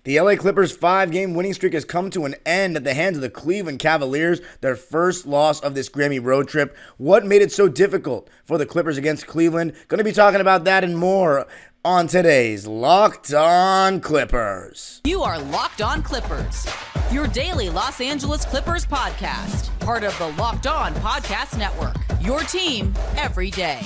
The LA Clippers' 5-game winning streak has come to an end at the hands of the Cleveland Cavaliers, their first loss of this Grammy road trip. What made it so difficult for the Clippers against Cleveland? Going to be talking about that and more on today's Locked On Clippers. You are Locked On Clippers, your daily Los Angeles Clippers podcast, part of the Locked On Podcast Network, your team every day.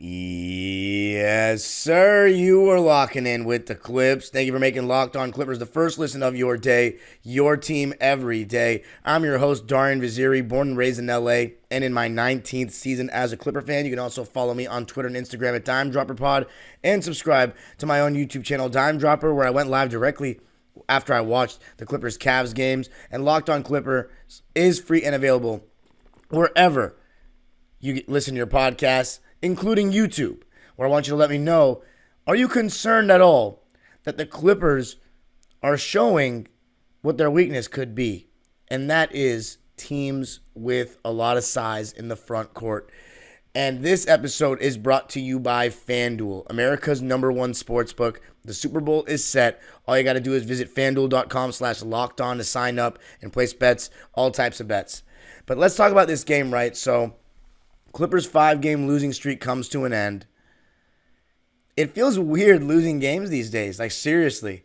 Yes, sir. You are locking in with the Clips. Thank you for making Locked On Clippers the first listen of your day, your team every day. I'm your host, Darian Vaziri, born and raised in LA, and in my 19th season as a Clipper fan. You can also follow me on Twitter and Instagram at DimeDropperPod, and subscribe to my own YouTube channel, Dime Dropper, where I went live directly after I watched the Clippers-Cavs games. And Locked On Clippers is free and available wherever you listen to your podcasts, including YouTube, where I want you to let me know, are you concerned at all that the Clippers are showing what their weakness could be? And that is teams with a lot of size in the front court. And this episode is brought to you by FanDuel, America's #1 sportsbook. The Super Bowl is set. All you got to do is visit FanDuel.com/lockedon to sign up and place bets, all types of bets. But let's talk about this game, right? So Clippers' 5-game losing streak comes to an end. It feels weird losing games these days. Like, seriously.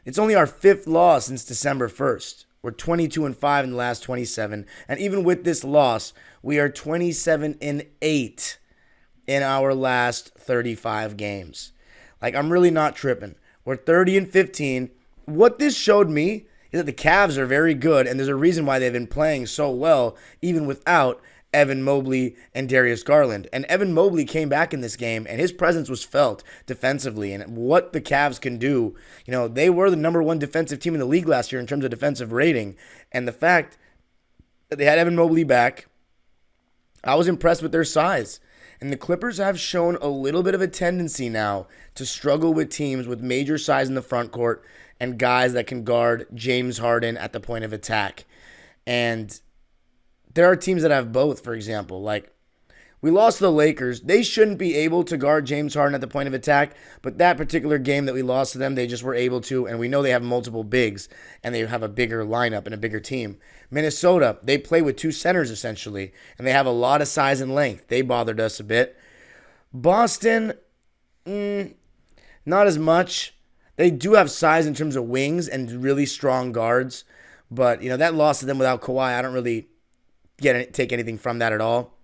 It's only our 5th loss since December 1st. We're 22-5 in the last 27. And even with this loss, we are 27-8 in our last 35 games. Like, I'm really not tripping. We're 30-15. What this showed me is that the Cavs are very good, and there's a reason why they've been playing so well, even without Evan Mobley and Darius Garland. And Evan Mobley came back in this game, and his presence was felt defensively. And what the Cavs can do, you know, they were the #1 defensive team in the league last year in terms of defensive rating. And the fact that they had Evan Mobley back, I was impressed with their size. And the Clippers have shown a little bit of a tendency now to struggle with teams with major size in the front court and guys that can guard James Harden at the point of attack. And there are teams that have both, for example. Like, we lost to the Lakers. They shouldn't be able to guard James Harden at the point of attack, but that particular game that we lost to them, they just were able to, and we know they have multiple bigs, and they have a bigger lineup and a bigger team. Minnesota, they play with 2 centers, essentially, and they have a lot of size and length. They bothered us a bit. Boston, not as much. They do have size in terms of wings and really strong guards, but, you know, that loss to them without Kawhi, I don't really take anything from that at all.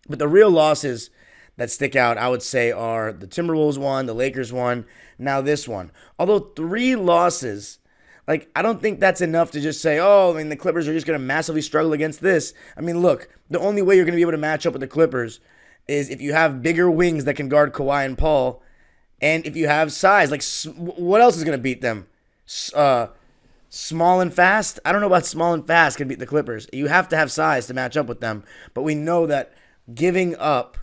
But the real losses that stick out, I would say, are the Timberwolves one, the Lakers one, now this one. Although 3 losses, like, I don't think that's enough to just say, oh, I mean, the Clippers are just going to massively struggle against this. I mean, look, the only way you're going to be able to match up with the Clippers is if you have bigger wings that can guard Kawhi and Paul, and if you have size. Like, what else is going to beat them? Small and fast? I don't know about small and fast can beat the Clippers. You have to have size to match up with them. But we know that giving up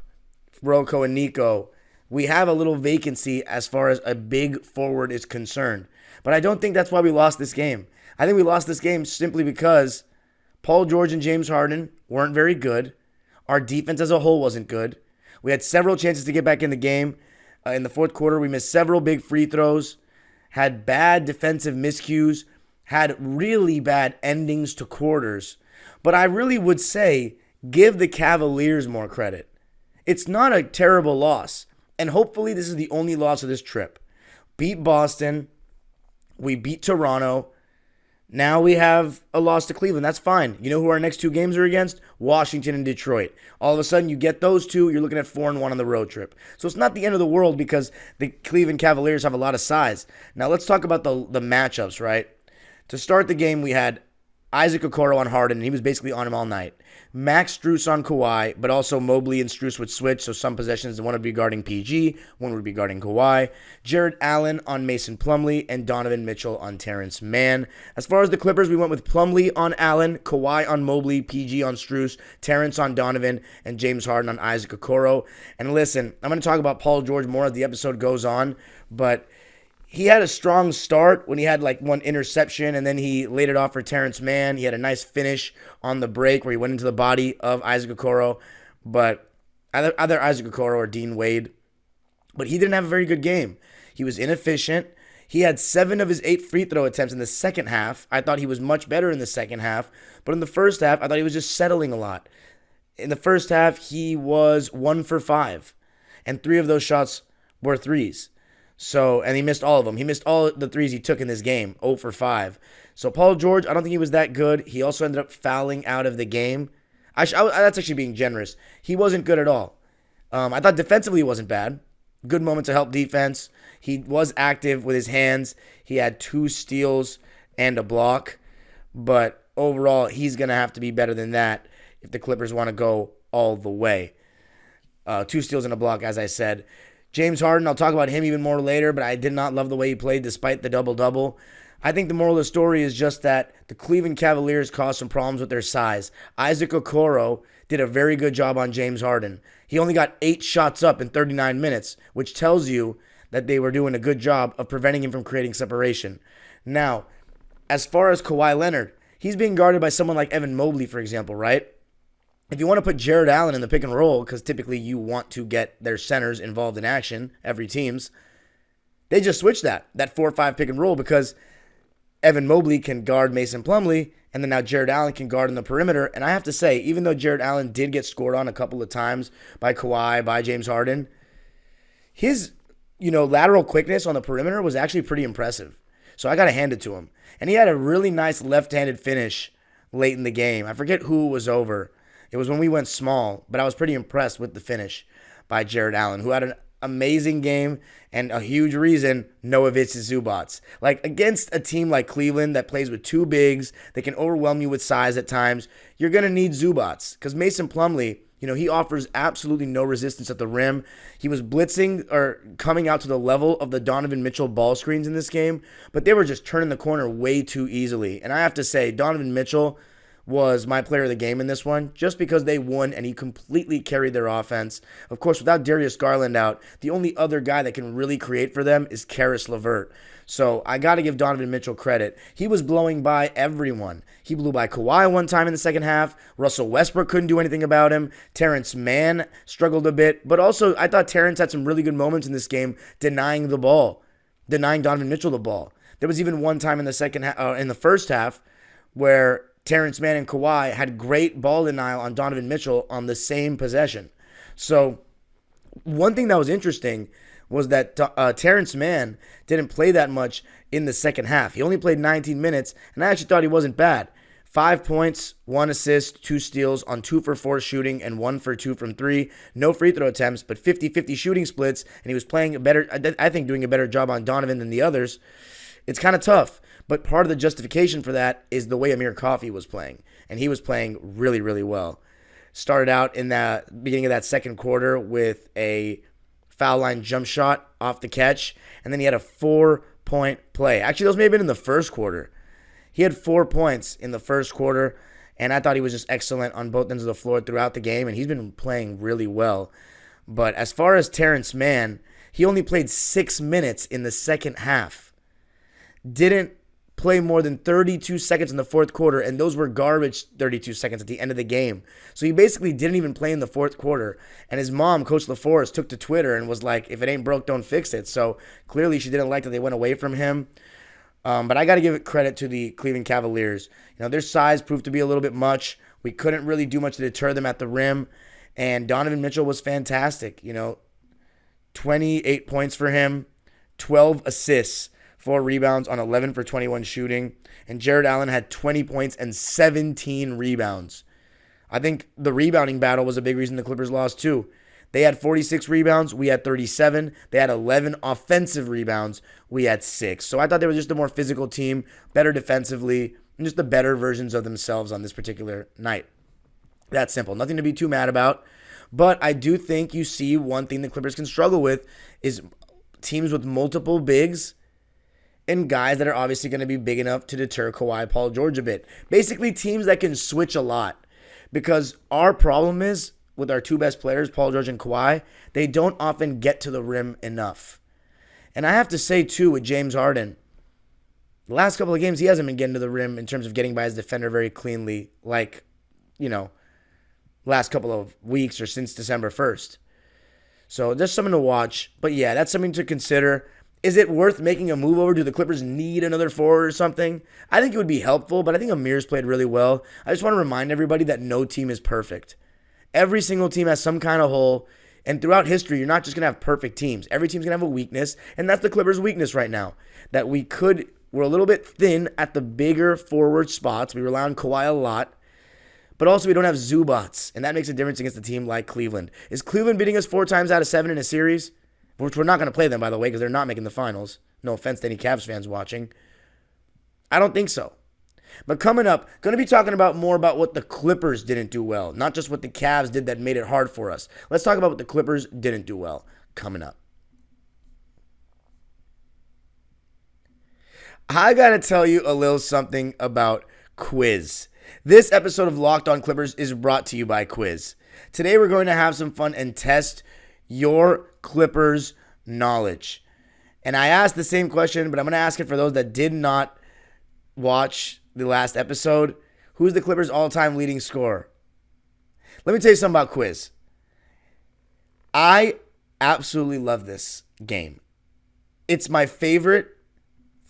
Rocco and Nico, we have a little vacancy as far as a big forward is concerned. But I don't think that's why we lost this game. I think we lost this game simply because Paul George and James Harden weren't very good. Our defense as a whole wasn't good. We had several chances to get back in the game. In the fourth quarter, we missed several big free throws, had bad defensive miscues, had really bad endings to quarters. But I really would say give the Cavaliers more credit. It's not a terrible loss. And hopefully this is the only loss of this trip. Beat Boston. We beat Toronto. Now we have a loss to Cleveland. That's fine. You know who our next 2 games are against? Washington and Detroit. All of a sudden, you get those 2, you're looking at 4-1 on the road trip. So it's not the end of the world because the Cleveland Cavaliers have a lot of size. Now let's talk about the matchups, right? To start the game, we had Isaac Okoro on Harden, and he was basically on him all night. Max Strus on Kawhi, but also Mobley and Strus would switch, so some possessions, one would be guarding PG, one would be guarding Kawhi. Jared Allen on Mason Plumlee, and Donovan Mitchell on Terrence Mann. As far as the Clippers, we went with Plumlee on Allen, Kawhi on Mobley, PG on Strus, Terrence on Donovan, and James Harden on Isaac Okoro. And listen, I'm going to talk about Paul George more as the episode goes on, but he had a strong start when he had like one interception, and then he laid it off for Terrence Mann. He had a nice finish on the break where he went into the body of Isaac Okoro, but either Isaac Okoro or Dean Wade. But he didn't have a very good game. He was inefficient. He had 7 of his 8 free throw attempts in the second half. I thought he was much better in the second half, but in the first half, I thought he was just settling a lot. In the first half, he was 1 for 5, and 3 of those shots were threes. So, and he missed all of them. He missed all the threes he took in this game, 0 for 5. So Paul George, I don't think he was that good. He also ended up fouling out of the game. That's actually being generous. He wasn't good at all. I thought defensively he wasn't bad. Good moment to help defense. He was active with his hands. He had 2 steals and a block. But overall, he's going to have to be better than that if the Clippers want to go all the way. 2 steals and a block, as I said. James Harden, I'll talk about him even more later, but I did not love the way he played despite the double-double. I think the moral of the story is just that the Cleveland Cavaliers caused some problems with their size. Isaac Okoro did a very good job on James Harden. He only got 8 shots up in 39 minutes, which tells you that they were doing a good job of preventing him from creating separation. Now, as far as Kawhi Leonard, he's being guarded by someone like Evan Mobley, for example, right? If you want to put Jared Allen in the pick and roll, because typically you want to get their centers involved in action, every team's, they just switch that 4-5 pick and roll because Evan Mobley can guard Mason Plumlee, and then now Jared Allen can guard in the perimeter. And I have to say, even though Jared Allen did get scored on a couple of times by Kawhi, by James Harden, his lateral quickness on the perimeter was actually pretty impressive. So I got to hand it to him. And he had a really nice left-handed finish late in the game. I forget who was over. It was when we went small, but I was pretty impressed with the finish by Jared Allen, who had an amazing game and a huge reason, no Ivica Zubac. Like, against a team like Cleveland that plays with 2 bigs, they can overwhelm you with size at times, you're going to need Zubac. Because Mason Plumlee, he offers absolutely no resistance at the rim. He was blitzing or coming out to the level of the Donovan Mitchell ball screens in this game, but they were just turning the corner way too easily. And I have to say, Donovan Mitchell was my player of the game in this one, just because they won and he completely carried their offense. Of course, without Darius Garland out, the only other guy that can really create for them is Karis LeVert. So I got to give Donovan Mitchell credit. He was blowing by everyone. He blew by Kawhi one time in the second half. Russell Westbrook couldn't do anything about him. Terrence Mann struggled a bit. But also, I thought Terrence had some really good moments in this game denying Donovan Mitchell the ball. There was even one time in the first half where Terrence Mann and Kawhi had great ball denial on Donovan Mitchell on the same possession. So one thing that was interesting was that Terrence Mann didn't play that much in the second half. He only played 19 minutes, and I actually thought he wasn't bad. 5 points, 1 assist, 2 steals on 2 for 4 shooting and 1 for 2 from 3. No free throw attempts, but 50-50 shooting splits, and he was playing doing a better job on Donovan than the others. It's kind of tough. But part of the justification for that is the way Amir Coffey was playing. And he was playing really, really well. Started out in the beginning of that second quarter with a foul line jump shot off the catch. And then he had a 4-point play. Actually, those may have been in the first quarter. He had 4 points in the first quarter. And I thought he was just excellent on both ends of the floor throughout the game. And he's been playing really well. But as far as Terrence Mann, he only played 6 minutes in the second half. Didn't play more than 32 seconds in the fourth quarter, and those were garbage 32 seconds at the end of the game. So he basically didn't even play in the fourth quarter. And his mom, Coach LaForest, took to Twitter and was like, if it ain't broke, don't fix it. So clearly she didn't like that they went away from him. But I got to give it credit to the Cleveland Cavaliers. Their size proved to be a little bit much. We couldn't really do much to deter them at the rim. And Donovan Mitchell was fantastic. 28 points for him, 12 assists. 4 rebounds on 11 for 21 shooting. And Jared Allen had 20 points and 17 rebounds. I think the rebounding battle was a big reason the Clippers lost too. They had 46 rebounds. We had 37. They had 11 offensive rebounds. We had 6. So I thought they were just a more physical team, better defensively. and just the better versions of themselves on this particular night. That's simple. Nothing to be too mad about. But I do think you see one thing the Clippers can struggle with is teams with multiple bigs and guys that are obviously going to be big enough to deter Kawhi, Paul George a bit. Basically, teams that can switch a lot. Because our problem is, with our two best players, Paul George and Kawhi, they don't often get to the rim enough. And I have to say, too, with James Harden, the last couple of games, he hasn't been getting to the rim in terms of getting by his defender very cleanly, like, last couple of weeks or since December 1st. So there's something to watch. But yeah, that's something to consider. Is it worth making a move over? Do the Clippers need another forward or something? I think it would be helpful, but I think Amir's played really well. I just want to remind everybody that no team is perfect. Every single team has some kind of hole, and throughout history, you're not just going to have perfect teams. Every team's going to have a weakness, and that's the Clippers' weakness right now. That we're a little bit thin at the bigger forward spots. We rely on Kawhi a lot. But also, we don't have Zubac, and that makes a difference against a team like Cleveland. Is Cleveland beating us 4 times out of 7 in a series? Which we're not going to play them, by the way, because they're not making the finals. No offense to any Cavs fans watching. I don't think so. But coming up, going to be talking about more about what the Clippers didn't do well, not just what the Cavs did that made it hard for us. Let's talk about what the Clippers didn't do well coming up. I got to tell you a little something about Quiz. This episode of Locked On Clippers is brought to you by Quiz. Today we're going to have some fun and test your Clippers knowledge. And I asked the same question, but I'm going to ask it for those that did not watch the last episode. Who's the Clippers' all-time leading scorer? Let me tell you something about Quiz. I absolutely love this game. It's my favorite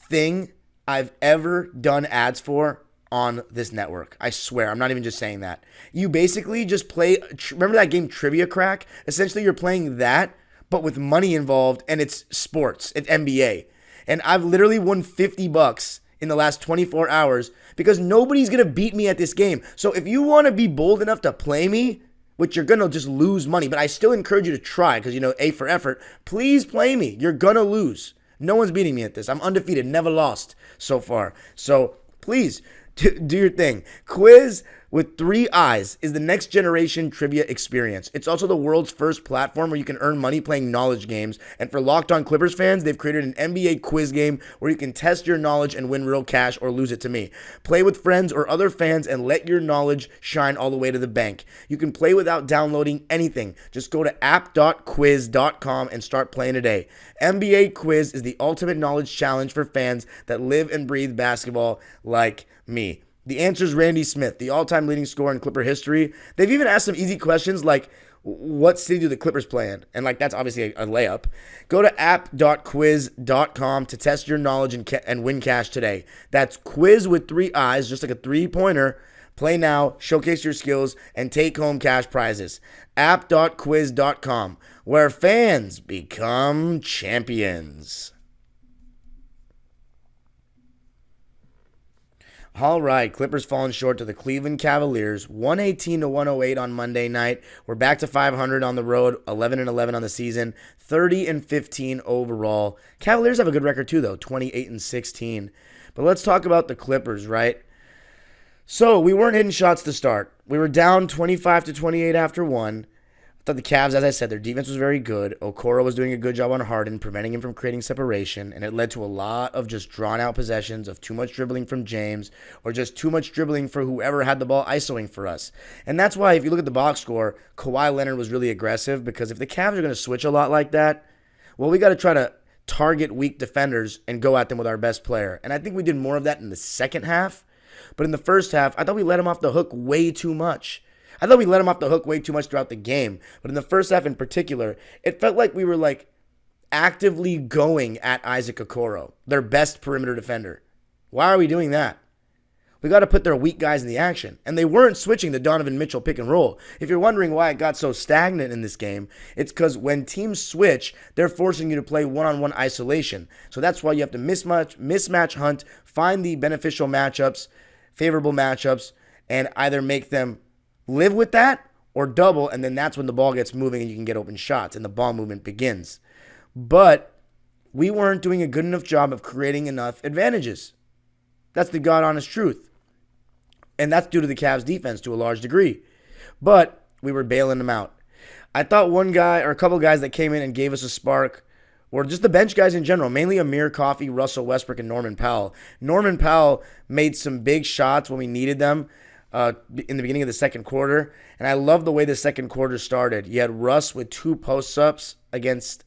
thing I've ever done ads for on this network. I swear, I'm not even just saying that. You basically just play, remember that game Trivia Crack? Essentially, you're playing that, but with money involved, and it's sports. It's NBA. And I've literally won $50 in the last 24 hours because nobody's going to beat me at this game. So if you want to be bold enough to play me, which you're going to just lose money, but I still encourage you to try because, A for effort, please play me. You're going to lose. No one's beating me at this. I'm undefeated, never lost so far. So please, do your thing. Quiz with 3 eyes is the next generation trivia experience. It's also the world's first platform where you can earn money playing knowledge games. And for Locked On Clippers fans, they've created an NBA quiz game where you can test your knowledge and win real cash or lose it to me. Play with friends or other fans and let your knowledge shine all the way to the bank. You can play without downloading anything. Just go to app.quiz.com and start playing today. NBA Quiz is the ultimate knowledge challenge for fans that live and breathe basketball like me. The answer is Randy Smith, the all-time leading scorer in Clipper history. They've even asked some easy questions like, what city do the Clippers play in? And that's obviously a layup. Go to app.quiz.com to test your knowledge and win cash today. That's Quiz with 3 eyes, just like a 3-pointer. Play now, showcase your skills, and take home cash prizes. App.quiz.com, where fans become champions. All right, Clippers falling short to the Cleveland Cavaliers, 118-108 on Monday night. We're back to 500 on the road, 11-11 on the season, 30-15 overall. Cavaliers have a good record too, though, 28-16. But let's talk about the Clippers, right? So we weren't hitting shots to start. We were down 25-28 after 1. I thought the Cavs, as I said, their defense was very good. Okoro was doing a good job on Harden, preventing him from creating separation, and it led to a lot of just drawn-out possessions of too much dribbling from James or just too much dribbling for whoever had the ball isoing for us. And that's why, if you look at the box score, Kawhi Leonard was really aggressive because if the Cavs are going to switch a lot like that, well, we got to try to target weak defenders and go at them with our best player. And I think we did more of that in the second half. But in the first half, I thought we let him off the hook way too much. I thought we let him off the hook way too much throughout the game. But in the first half in particular, it felt like we were actively going at Isaac Okoro, their best perimeter defender. Why are we doing that? We got to put their weak guys in the action. And they weren't switching the Donovan Mitchell pick and roll. If you're wondering why it got so stagnant in this game, it's because when teams switch, they're forcing you to play one-on-one isolation. So that's why you have to mismatch hunt, find the beneficial matchups, favorable matchups, and either make them live with that or double, and then that's when the ball gets moving and you can get open shots and the ball movement begins. But we weren't doing a good enough job of creating enough advantages. That's the God honest truth. And that's due to the Cavs defense to a large degree. But we were bailing them out. I thought one guy or a couple guys that came in and gave us a spark were just the bench guys in general, mainly Amir Coffey, Russell Westbrook, and Norman Powell. Norman Powell made some big shots when we needed them in the beginning of the second quarter, and I love the way the second quarter started. You had Russ with 2 post-ups against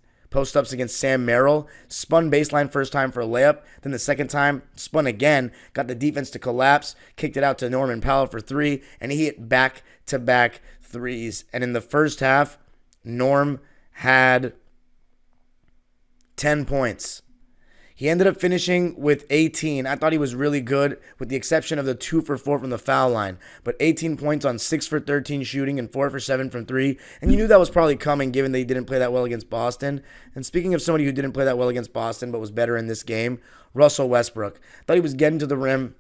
Sam Merrill, spun baseline first time for a layup, then the second time spun again, got the defense to collapse, kicked it out to Norman Powell for 3, and he hit back-to-back threes. And in the first half, Norm had 10 points. He ended up finishing with 18. I thought he was really good, with the exception of the 2 for 4 from the foul line. But 18 points on 6 for 13 shooting and 4 for 7 from 3. And you knew that was probably coming, given that he didn't play that well against Boston. And speaking of somebody who didn't play that well against Boston but was better in this game, Russell Westbrook. Thought he was getting to the rim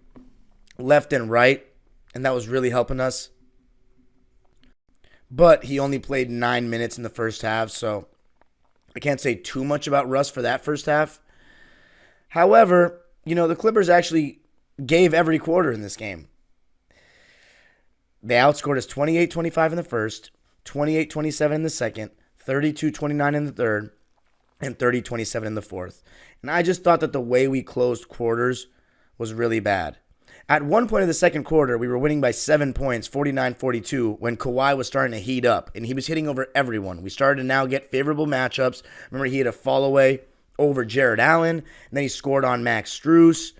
left and right, and that was really helping us. But he only played 9 minutes in the first half, so I can't say too much about Russ for that first half. However, the Clippers actually gave every quarter in this game. They outscored us 28-25 in the first, 28-27 in the second, 32-29 in the third, and 30-27 in the fourth. And I just thought that the way we closed quarters was really bad. At one point in the second quarter, we were winning by 7 points, 49-42, when Kawhi was starting to heat up, and he was hitting over everyone. We started to now get favorable matchups. Remember, he had a fall-away over Jared Allen, and then he scored on Max Strus.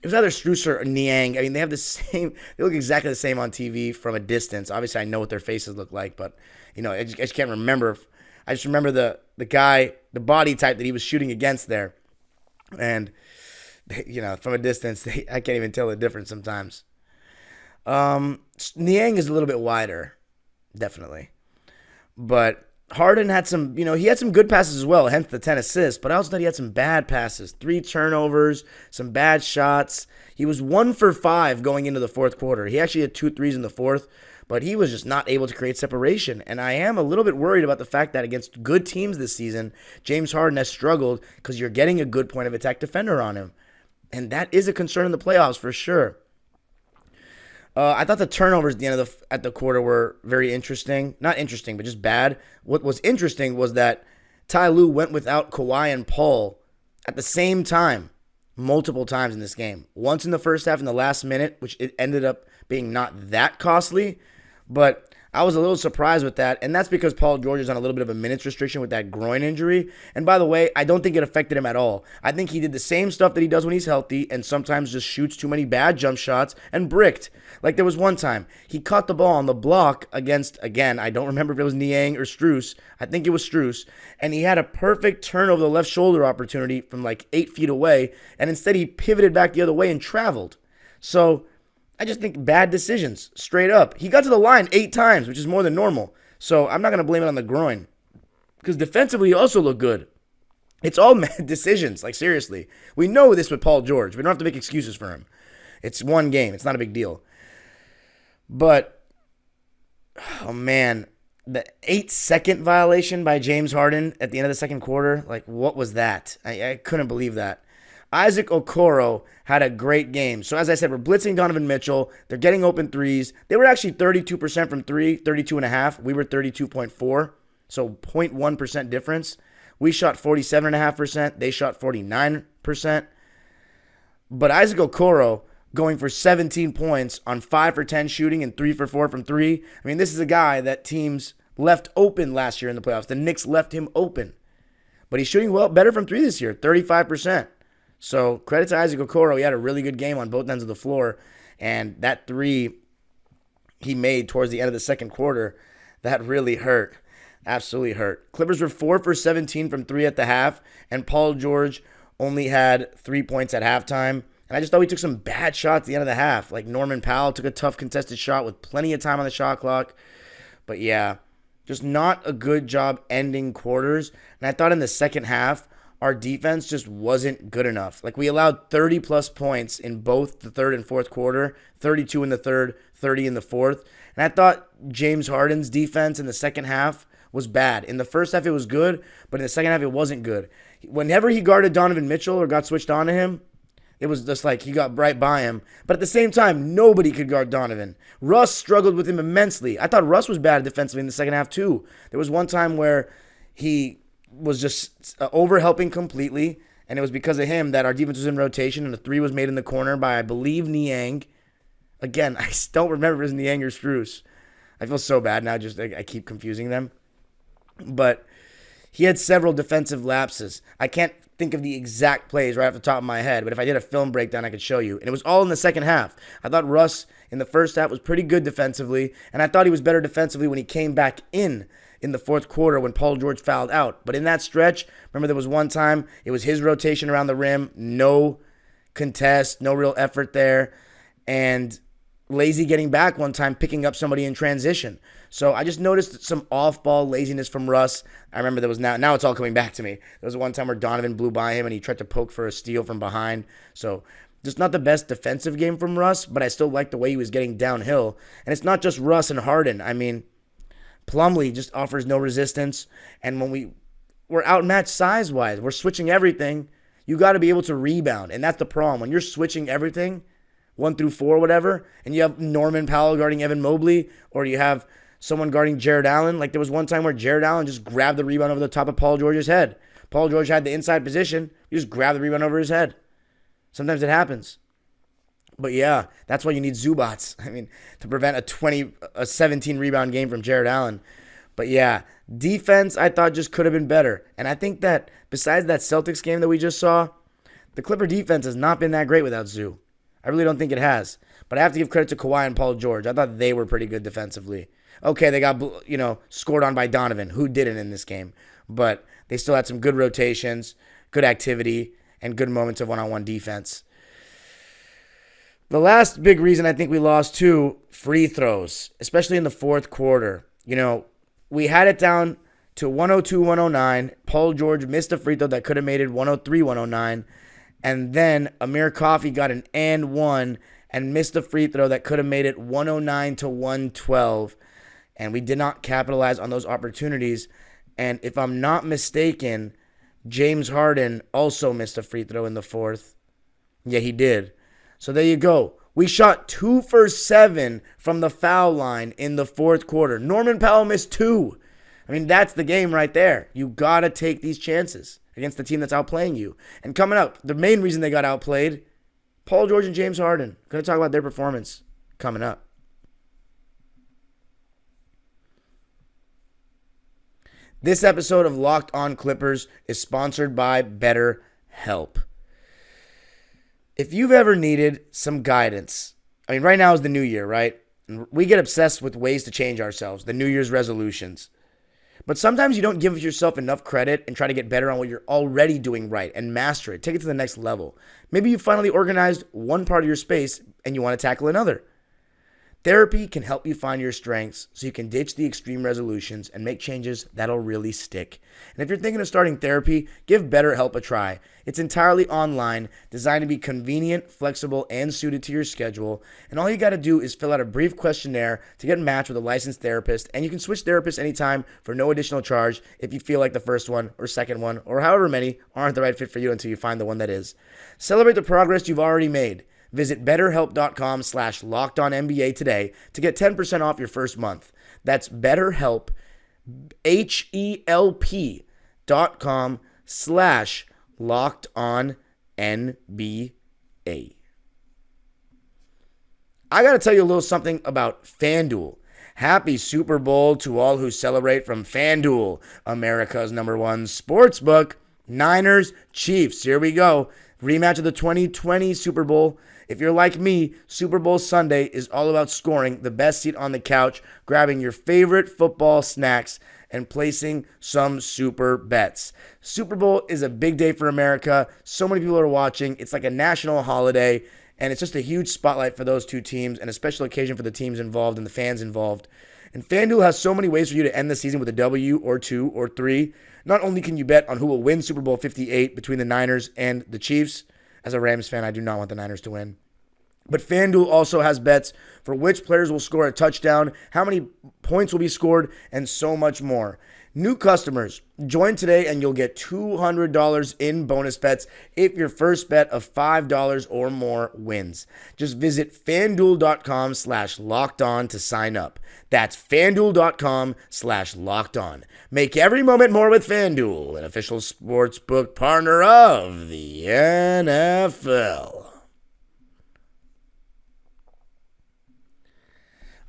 It was either Strus or Niang. I mean, they have the same, they look exactly the same on TV from a distance. Obviously, I know what their faces look like, but, I just can't remember. I just remember the guy, the body type that he was shooting against there. And, from a distance, I can't even tell the difference sometimes. Niang is a little bit wider, definitely. But Harden had some, he had some good passes as well, hence the 10 assists, but I also thought he had some bad passes, 3 turnovers, some bad shots. He was 1 for 5 going into the fourth quarter. He actually had 2 threes in the fourth, but he was just not able to create separation. And I am a little bit worried about the fact that against good teams this season, James Harden has struggled because you're getting a good point of attack defender on him. And that is a concern in the playoffs for sure. I thought the turnovers at the end of the quarter were very interesting. Not interesting, but just bad. What was interesting was that Ty Lue went without Kawhi and Paul at the same time multiple times in this game. Once in the first half in the last minute, which it ended up being not that costly, but I was a little surprised with that, and that's because Paul George is on a little bit of a minutes restriction with that groin injury. And by the way, I don't think it affected him at all. I think he did the same stuff that he does when he's healthy and sometimes just shoots too many bad jump shots and bricked. Like there was one time, he caught the ball on the block against, again, I don't remember if it was Niang or Strus. I think it was Strus. And he had a perfect turn over the left shoulder opportunity from like 8 feet away, and instead he pivoted back the other way and traveled. So I just think bad decisions, straight up. He got to the line 8 times, which is more than normal. So I'm not going to blame it on the groin. Because defensively, he also looked good. It's all decisions, like seriously. We know this with Paul George. We don't have to make excuses for him. It's one game. It's not a big deal. But, oh man, the 8-second violation by James Harden at the end of the second quarter, like what was that? I couldn't believe that. Isaac Okoro had a great game. So as I said, we're blitzing Donovan Mitchell. They're getting open threes. They were actually 32% from 3, 32.5. We were 32.4, so 0.1% difference. We shot 47.5%. They shot 49%. But Isaac Okoro going for 17 points on 5 for 10 shooting and 3 for 4 from 3. I mean, this is a guy that teams left open last year in the playoffs. The Knicks left him open. But he's shooting better from 3 this year, 35%. So credit to Isaac Okoro. He had a really good game on both ends of the floor. And that 3 he made towards the end of the second quarter, that really hurt. Absolutely hurt. Clippers were 4 for 17 from 3 at the half. And Paul George only had 3 points at halftime. And I just thought we took some bad shots at the end of the half. Like Norman Powell took a tough contested shot with plenty of time on the shot clock. But yeah, just not a good job ending quarters. And I thought in the second half, our defense just wasn't good enough. Like we allowed 30-plus points in both the third and fourth quarter, 32 in the third, 30 in the fourth. And I thought James Harden's defense in the second half was bad. In the first half, it was good, but in the second half, it wasn't good. Whenever he guarded Donovan Mitchell or got switched on to him, It was just like he got right by him. But at the same time, nobody could guard Donovan. Russ struggled with him immensely. I thought Russ was bad defensively in the second half too. There was one time where he was just over-helping completely, and it was because of him that our defense was in rotation, and a three was made in the corner by, I believe, Niang. Again, I don't remember if it was Niang or Strus. I feel so bad now, just I keep confusing them. But he had several defensive lapses. I can't think of the exact plays right off the top of my head, but if I did a film breakdown, I could show you. And it was all in the second half. I thought Russ in the first half was pretty good defensively, and I thought he was better defensively when he came back in the fourth quarter when Paul George fouled out. But in that stretch, remember there was one time, it was his rotation around the rim, no contest, no real effort there, and lazy getting back one time, picking up somebody in transition. So I just noticed some off-ball laziness from Russ. I remember there was now it's all coming back to me. There was one time where Donovan blew by him and he tried to poke for a steal from behind. So just not the best defensive game from Russ, but I still like the way he was getting downhill. And it's not just Russ and Harden. I mean, Plumlee just offers no resistance. And when we're outmatched size-wise, we're switching everything. You got to be able to rebound. And that's the problem. When you're switching everything, 1 through 4, whatever, and you have Norman Powell guarding Evan Mobley, or you have someone guarding Jared Allen. Like there was one time where Jared Allen just grabbed the rebound over the top of Paul George's head. Paul George had the inside position. You just grab the rebound over his head. Sometimes it happens. But yeah, that's why you need Zubac. I mean, to prevent a 17 rebound game from Jared Allen. But yeah, defense I thought just could have been better. And I think that besides that Celtics game that we just saw, the Clipper defense has not been that great without Zoo. I really don't think it has. But I have to give credit to Kawhi and Paul George. I thought they were pretty good defensively. Okay, they got, scored on by Donovan. Who didn't in this game? But they still had some good rotations, good activity, and good moments of one-on-one defense. The last big reason I think we lost too, free throws, especially in the fourth quarter. We had it down to 102-109. Paul George missed a free throw that could have made it 103-109. And then Amir Coffey got an and one and missed a free throw that could have made it 109-112. And we did not capitalize on those opportunities. And if I'm not mistaken, James Harden also missed a free throw in the fourth. Yeah, he did. So there you go. We shot 2 for 7 from the foul line in the fourth quarter. Norman Powell missed 2. I mean, that's the game right there. You got to take these chances against the team that's outplaying you. And coming up, the main reason they got outplayed, Paul George and James Harden. Going to talk about their performance coming up. This episode of Locked On Clippers is sponsored by BetterHelp. If you've ever needed some guidance, I mean, right now is the new year, right? And we get obsessed with ways to change ourselves, the New Year's resolutions. But sometimes you don't give yourself enough credit and try to get better on what you're already doing right and master it. Take it to the next level. Maybe you finally organized one part of your space and you want to tackle another. Therapy can help you find your strengths so you can ditch the extreme resolutions and make changes that'll really stick. And if you're thinking of starting therapy, give BetterHelp a try. It's entirely online, designed to be convenient, flexible, and suited to your schedule. And all you got to do is fill out a brief questionnaire to get matched with a licensed therapist. And you can switch therapists anytime for no additional charge if you feel like the first one or second one or however many aren't the right fit for you until you find the one that is. Celebrate the progress you've already made. Visit BetterHelp.com/LockedOnNBA today to get 10% off your first month. That's BetterHelp, HELP.com/LockedOnNBA. I got to tell you a little something about FanDuel. Happy Super Bowl to all who celebrate from FanDuel, America's #1 sportsbook. Niners, Chiefs, here we go. Rematch of the 2020 Super Bowl. If you're like me, Super Bowl Sunday is all about scoring the best seat on the couch, grabbing your favorite football snacks, and placing some super bets. Super Bowl is a big day for America. So many people are watching. It's like a national holiday, and it's just a huge spotlight for those two teams and a special occasion for the teams involved and the fans involved. And FanDuel has so many ways for you to end the season with a W or 2 or 3. Not only can you bet on who will win Super Bowl 58 between the Niners and the Chiefs. As a Rams fan, I do not want the Niners to win. But FanDuel also has bets for which players will score a touchdown, how many points will be scored, and so much more. New customers, join today and you'll get $200 in bonus bets if your first bet of $5 or more wins. Just visit FanDuel.com/lockedon to sign up. That's FanDuel.com/lockedon. Make every moment more with FanDuel, an official sportsbook partner of the NFL.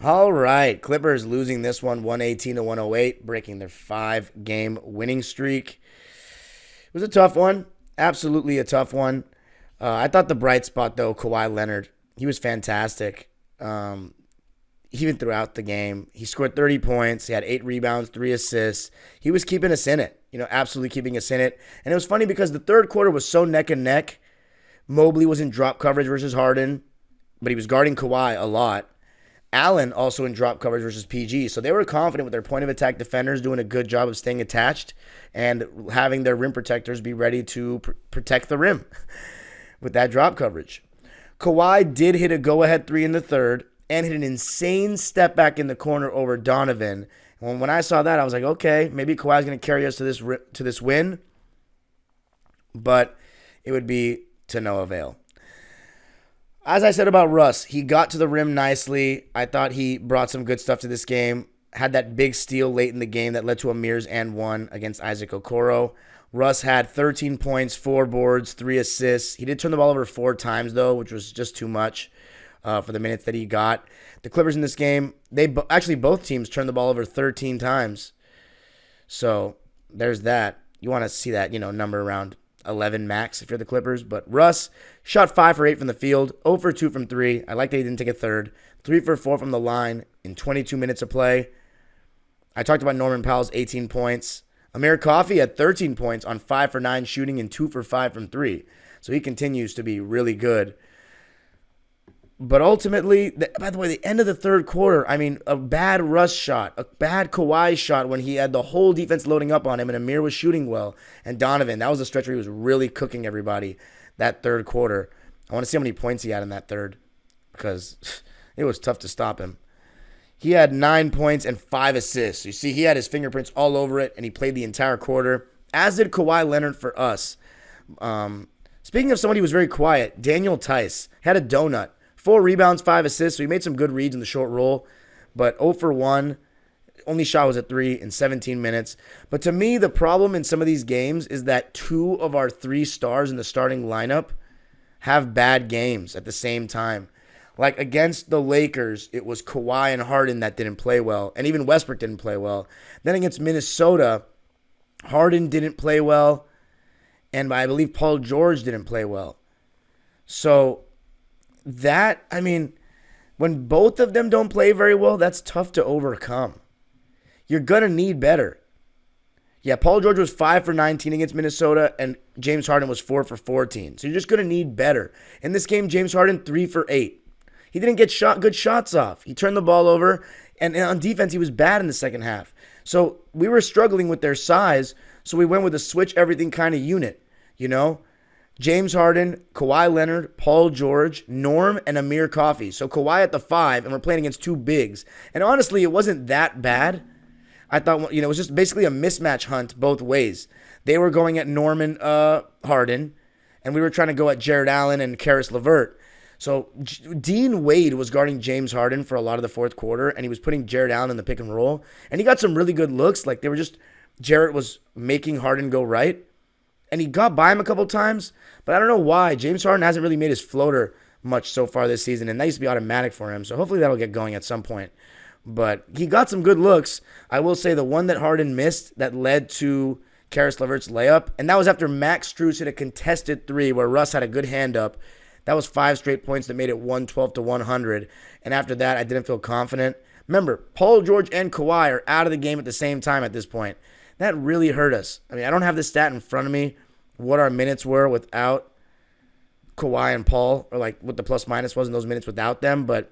All right, Clippers losing this one 118-108, breaking their 5-game winning streak. It was a tough one, absolutely a tough one. I thought the bright spot, though, Kawhi Leonard, he was fantastic. Even throughout the game, he scored 30 points. He had 8 rebounds, 3 assists. He was keeping us in it, absolutely keeping us in it. And it was funny because the third quarter was so neck and neck. Mobley was in drop coverage versus Harden, but he was guarding Kawhi a lot. Allen also in drop coverage versus PG. So they were confident with their point of attack defenders doing a good job of staying attached and having their rim protectors be ready to protect the rim with that drop coverage. Kawhi did hit a go-ahead 3 in the third and hit an insane step back in the corner over Donovan. And when I saw that, I was like, okay, maybe Kawhi's going to carry us to this win, but it would be to no avail. As I said about Russ, he got to the rim nicely. I thought he brought some good stuff to this game. Had that big steal late in the game that led to a Mears and 1 against Isaac Okoro. Russ had 13 points, 4 boards, 3 assists. He did turn the ball over 4 times, though, which was just too much for the minutes that he got. The Clippers in this game, actually both teams turned the ball over 13 times. So there's that. You want to see that, number around 11 max if you're the Clippers. But Russ shot 5 for 8 from the field, 0 for 2 from 3. I like that he didn't take a third. 3 for 4 from the line in 22 minutes of play. I talked about Norman Powell's 18 points. Amir Coffey had 13 points on 5 for 9 shooting and 2 for 5 from 3. So he continues to be really good. But ultimately, by the way, the end of the third quarter, a bad Russ shot, a bad Kawhi shot when he had the whole defense loading up on him and Amir was shooting well. And Donovan, that was a stretch where he was really cooking everybody that third quarter. I want to see how many points he had in that third because it was tough to stop him. He had 9 points and 5 assists. You see, he had his fingerprints all over it, and he played the entire quarter, as did Kawhi Leonard for us. Speaking of somebody who was very quiet, Daniel Tice had a donut. 4 rebounds, 5 assists, so he made some good reads in the short roll, but 0 for 1. Only shot was at 3 in 17 minutes. But to me, the problem in some of these games is that 2 of our 3 stars in the starting lineup have bad games at the same time. Like against the Lakers, it was Kawhi and Harden that didn't play well, and even Westbrook didn't play well. Then against Minnesota, Harden didn't play well, and I believe Paul George didn't play well. So when both of them don't play very well, that's tough to overcome. You're going to need better. Yeah, Paul George was 5 for 19 against Minnesota, and James Harden was 4 for 14. So you're just going to need better. In this game, James Harden, 3 for 8. He didn't get good shots off. He turned the ball over, and on defense, he was bad in the second half. So we were struggling with their size, so we went with a switch everything kind of unit, James Harden, Kawhi Leonard, Paul George, Norm, and Amir Coffey. So Kawhi at the 5, and we're playing against 2 bigs. And honestly, it wasn't that bad. I thought, it was just basically a mismatch hunt both ways. They were going at Norman Harden, and we were trying to go at Jared Allen and Karis LeVert. So Dean Wade was guarding James Harden for a lot of the fourth quarter, and he was putting Jared Allen in the pick and roll. And he got some really good looks. Like Jared was making Harden go right. And he got by him a couple times, but I don't know why. James Harden hasn't really made his floater much so far this season, and that used to be automatic for him, so hopefully that'll get going at some point. But he got some good looks. I will say the one that Harden missed that led to Karis LeVert's layup, and that was after Max Strus hit a contested 3 where Russ had a good hand up. That was 5 straight points that made it 112-100, and after that I didn't feel confident. Remember, Paul George and Kawhi are out of the game at the same time at this point. That really hurt us. I don't have the stat in front of me, what our minutes were without Kawhi and Paul, or like what the plus-minus was in those minutes without them, but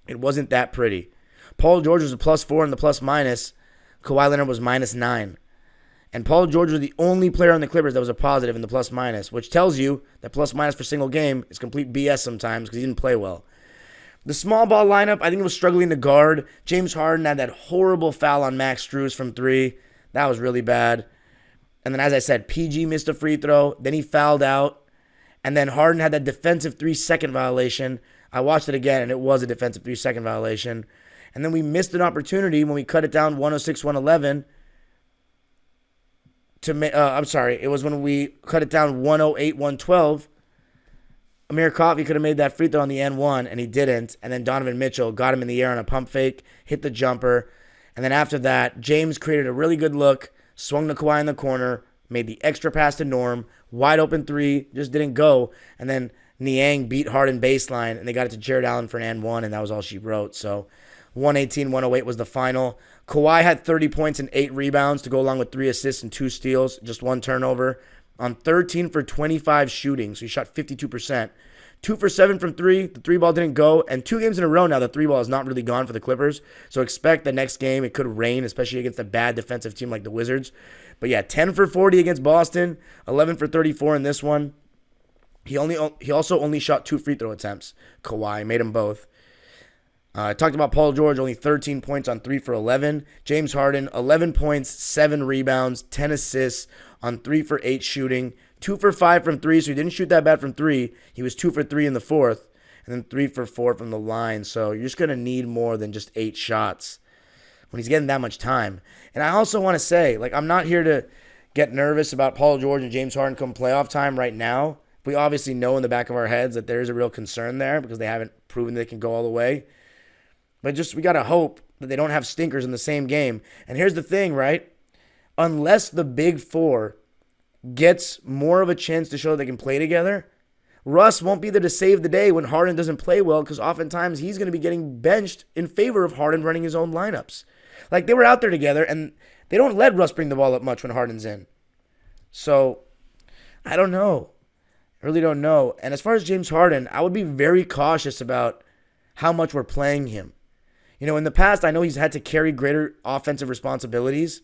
it wasn't that pretty. Paul George was a +4 in the plus-minus. Kawhi Leonard was -9. And Paul George was the only player on the Clippers that was a positive in the plus-minus, which tells you that plus-minus for single game is complete BS sometimes because he didn't play well. The small ball lineup, I think it was struggling to guard. James Harden had that horrible foul on Max Strus from 3. That was really bad. And then, as I said, PG missed a free throw. Then he fouled out. And then Harden had that defensive 3-second violation. I watched it again, and it was a defensive 3-second violation. And then we missed an opportunity when we cut it down 106-111 it was when we cut it down 108-112. Amir Coffey could have made that free throw on the N1, and he didn't. And then Donovan Mitchell got him in the air on a pump fake, hit the jumper. And then after that, James created a really good look, swung to Kawhi in the corner, made the extra pass to Norm, wide open three, just didn't go. And then Niang beat Harden baseline, and they got it to Jared Allen for an N1, and that was all she wrote. So 118-108 was the final. Kawhi had 30 points and 8 rebounds to go along with 3 assists and 2 steals, just 1 turnover, on 13 for 25 shooting. So he shot 52%. 2 for 7 from 3. The 3-ball didn't go. And 2 games in a row now, the 3-ball is not really gone for the Clippers. So expect the next game it could rain, especially against a bad defensive team like the Wizards. But yeah, 10 for 40 against Boston. 11 for 34 in this one. He also only shot 2 free throw attempts. Kawhi made them both. I talked about Paul George, only 13 points on 3 for 11. James Harden, 11 points, 7 rebounds, 10 assists on 3 for 8 shooting. 2 for 5 from 3, so he didn't shoot that bad from 3. He was 2 for 3 in the fourth, and then 3 for 4 from the line. So you're just going to need more than just 8 shots when he's getting that much time. And I also want to say, I'm not here to get nervous about Paul George and James Harden come playoff time right now. We obviously know in the back of our heads that there is a real concern there because they haven't proven they can go all the way. But we got to hope that they don't have stinkers in the same game. And here's the thing, right? Unless the big four gets more of a chance to show they can play together, Russ won't be there to save the day when Harden doesn't play well because oftentimes he's going to be getting benched in favor of Harden running his own lineups. They were out there together, and they don't let Russ bring the ball up much when Harden's in. So, I don't know. I really don't know. And as far as James Harden, I would be very cautious about how much we're playing him. In the past, I know he's had to carry greater offensive responsibilities,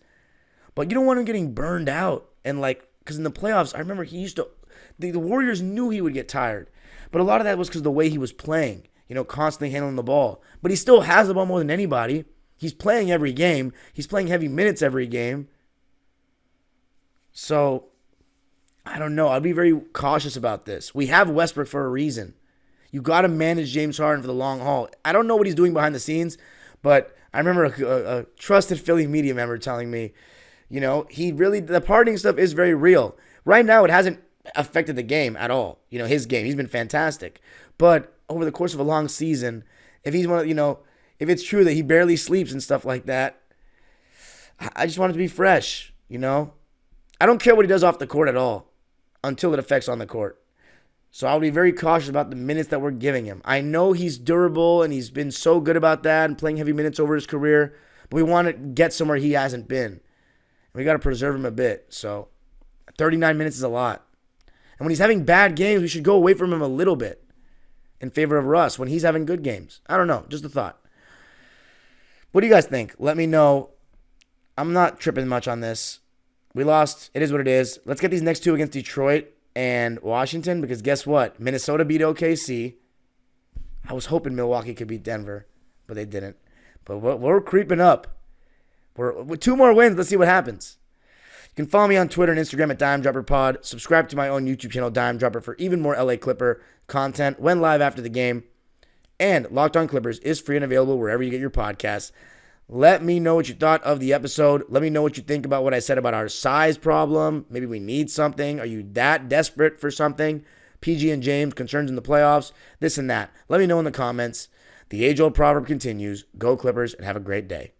but you don't want him getting burned out. And because in the playoffs, I remember the Warriors knew he would get tired, but a lot of that was because of the way he was playing, constantly handling the ball. But he still has the ball more than anybody. He's playing every game. He's playing heavy minutes every game. So, I don't know. I'd be very cautious about this. We have Westbrook for a reason. You got to manage James Harden for the long haul. I don't know what he's doing behind the scenes, but I remember a trusted Philly media member telling me, the partying stuff is very real. Right now, it hasn't affected the game at all. His game. He's been fantastic. But over the course of a long season, if he's if it's true that he barely sleeps and stuff like that, I just want it to be fresh, I don't care what he does off the court at all until it affects on the court. So I'll be very cautious about the minutes that we're giving him. I know he's durable and he's been so good about that and playing heavy minutes over his career, but we want to get somewhere he hasn't been. We got to preserve him a bit. So 39 minutes is a lot. And when he's having bad games, we should go away from him a little bit in favor of Russ when he's having good games. I don't know. Just a thought. What do you guys think? Let me know. I'm not tripping much on this. We lost. It is what it is. Let's get these next 2 against Detroit and Washington, because guess what? Minnesota beat OKC. I was hoping Milwaukee could beat Denver, but they didn't. But we're creeping up. We're with 2 more wins. Let's see what happens. You can follow me on Twitter and Instagram at DimeDropperPod. Subscribe to my own YouTube channel, Dime Dropper, for even more LA Clipper content when live after the game. And Locked On Clippers is free and available wherever you get your podcasts. Let me know what you thought of the episode. Let me know what you think about what I said about our size problem. Maybe we need something. Are you that desperate for something? PG and James, concerns in the playoffs, this and that. Let me know in the comments. The age-old proverb continues. Go Clippers and have a great day.